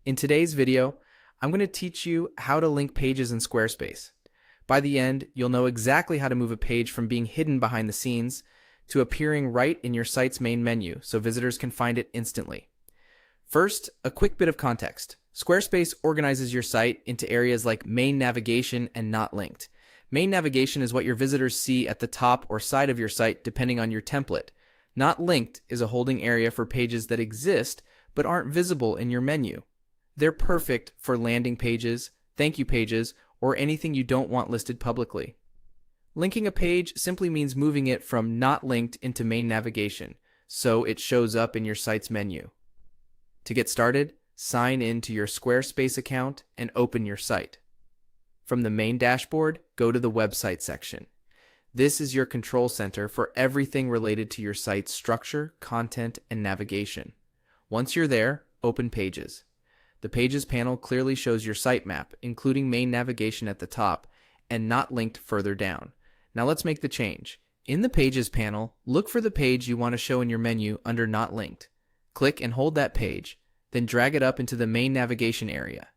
In today's video, I'm going to teach you how to link pages in Squarespace. By the end, you'll know exactly how to move a page from being hidden behind the scenes to appearing right in your site's main menu so visitors can find it instantly. First, a quick bit of context. Squarespace organizes your site into areas like main navigation and not linked. Main navigation is what your visitors see at the top or side of your site depending on your template. Not linked is a holding area for pages that exist but aren't visible in your menu. They're perfect for landing pages, thank you pages, or anything you don't want listed publicly. Linking a page simply means moving it from not linked into main navigation, so it shows up in your site's menu. To get started, sign in to your Squarespace account and open your site. From the main dashboard, go to the website section. This is your control center for everything related to your site's structure, content, and navigation. Once you're there, open Pages. The Pages panel clearly shows your sitemap, including main navigation at the top and not linked further down. Now let's make the change. In the Pages panel, look for the page you want to show in your menu under Not Linked. Click and hold that page, then drag it up into the main navigation area.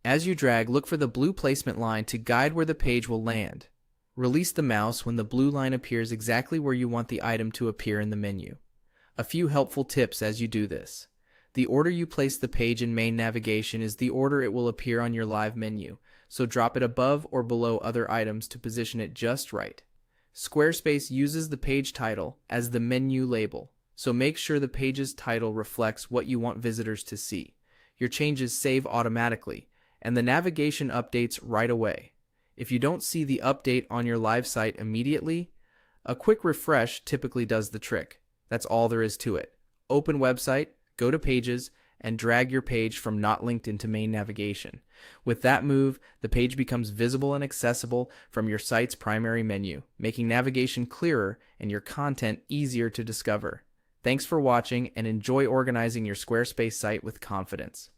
As you drag, look for the blue placement line to guide where the page will land. Release the mouse when the blue line appears exactly where you want the item to appear in the menu. A few helpful tips as you do this. The order you place the page in main navigation is the order it will appear on your live menu, so drop it above or below other items to position it just right. Squarespace uses the page title as the menu label, so make sure the page's title reflects what you want visitors to see. Your changes save automatically, and the navigation updates right away. If you don't see the update on your live site immediately, a quick refresh typically does the trick. That's all there is to it. Open website, go to Pages, and drag your page from not linked into main navigation. With that move, the page becomes visible and accessible from your site's primary menu, making navigation clearer and your content easier to discover. Thanks for watching and enjoy organizing your Squarespace site with confidence.